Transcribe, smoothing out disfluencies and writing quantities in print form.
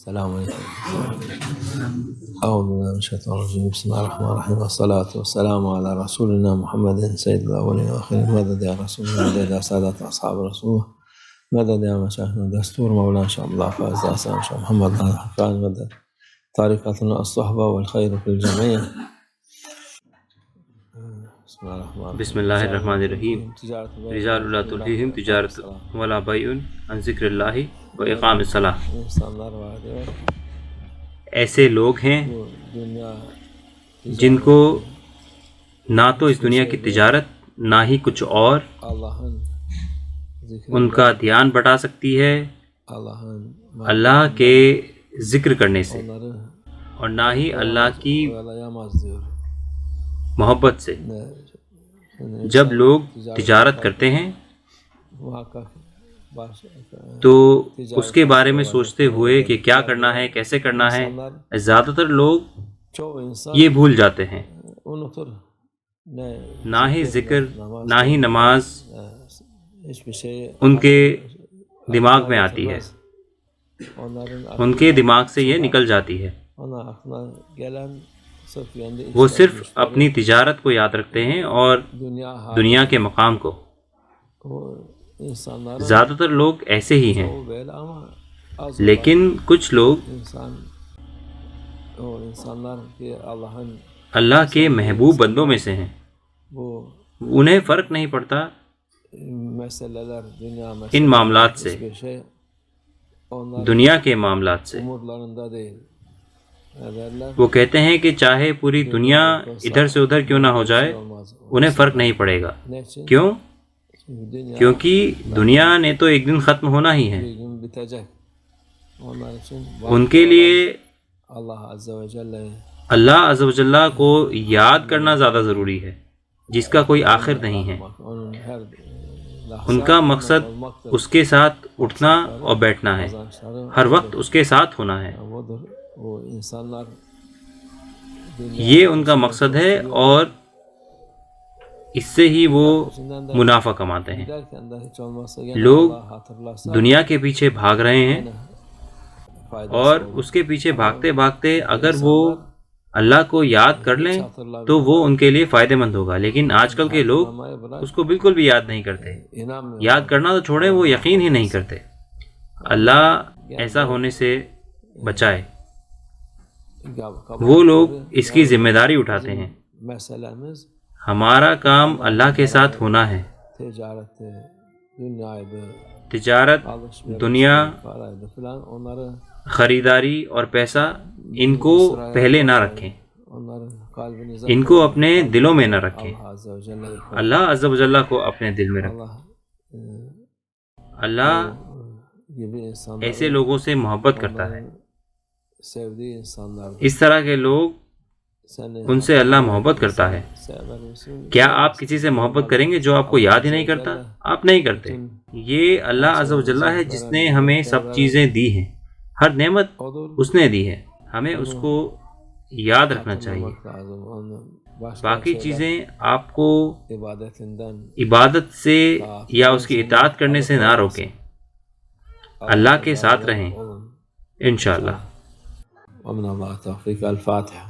السلام علیکم. اعوذ باللہ من الشیطان الرجیم. بسم اللہ الرحمن الرحیم. والصلاة والسلام علی رسولنا محمد سید الاولین والآخرین. مدد یا رسول اللہ، مدد یا سادات اصحاب رسول، مدد یا مشایخنا دستور مولانا شاہ اللہ فاضل حسن شاہ محمد حقان، مدد طریقتنا الصحبہ والخیر فی الجميع. بسم اللہ الرحمن الرحیم. رجال لا تلہیہم تجارت ولا بیع عن ذکر اللہ و اقام الصلاۃ. ایسے لوگ ہیں جن کو نہ تو اس دنیا کی تجارت نہ ہی کچھ اور ان کا دھیان بٹا سکتی ہے اللہ کے ذکر کرنے سے، اور نہ ہی اللہ کی محبت سے. جب لوگ تجارت کرتے ہیں تو اس کے بارے میں سوچتے ہوئے کہ کیا کرنا ہے، کیسے کرنا ہے، زیادہ تر لوگ یہ بھول جاتے ہیں. نہ ہی ذکر نہ ہی نماز ان کے دماغ میں آتی ہے، ان کے دماغ سے یہ نکل جاتی ہے. وہ صرف اپنی تجارت کو یاد رکھتے ہیں اور دنیا کے مقام کو. زیادہ تر لوگ ایسے ہی ہیں، لیکن کچھ لوگ اللہ کے محبوب بندوں میں سے ہیں. انہیں فرق نہیں پڑتا ان معاملات سے، دنیا کے معاملات سے. وہ کہتے ہیں کہ چاہے پوری دنیا ادھر سے ادھر کیوں نہ ہو جائے انہیں فرق نہیں پڑے گا. کیوں؟ کیونکہ دنیا نے تو ایک دن ختم ہونا ہی ہے. ان کے لیے اللہ عز و جل کو یاد کرنا زیادہ ضروری ہے، جس کا کوئی آخر نہیں ہے. ان کا مقصد اس کے ساتھ اٹھنا اور بیٹھنا ہے، ہر وقت اس کے ساتھ ہونا ہے. یہ ان کا مقصد ہے اور اس سے ہی وہ منافع کماتے ہیں. لوگ دنیا کے پیچھے بھاگ رہے ہیں اور اس کے پیچھے بھاگتے بھاگتے اگر وہ اللہ کو یاد کر لیں تو وہ ان کے لیے فائدہ مند ہوگا. لیکن آج کل کے لوگ اس کو بالکل بھی یاد نہیں کرتے. یاد کرنا تو چھوڑیں، وہ یقین ہی نہیں کرتے. اللہ ایسا ہونے سے بچائے. وہ لوگ اس کی ذمہ داری اٹھاتے ہیں. ہمارا کام اللہ کے ساتھ ہونا ہے. تجارت، دنیا، خریداری اور پیسہ ان کو پہلے نہ رکھیں، ان کو اپنے دلوں میں نہ رکھیں. اللہ عز و جل کو اپنے دل میں رکھیں. اللہ ایسے لوگوں سے محبت کرتا ہے. اس طرح کے لوگ، ان سے اللہ محبت کرتا ہے. کیا آپ کسی سے محبت کریں گے جو آپ کو یاد ہی نہیں کرتا؟ آپ نہیں کرتے. یہ اللہ عز و جل ہے جس نے ہمیں سب چیزیں دی ہیں. ہر نعمت اس نے دی ہے، ہمیں اس کو یاد رکھنا چاہیے. باقی چیزیں آپ کو عبادت سے یا اس کی اطاعت کرنے سے نہ روکیں. اللہ کے ساتھ رہیں انشاءاللہ. ومن اللہ توفیق. الفاتحہ.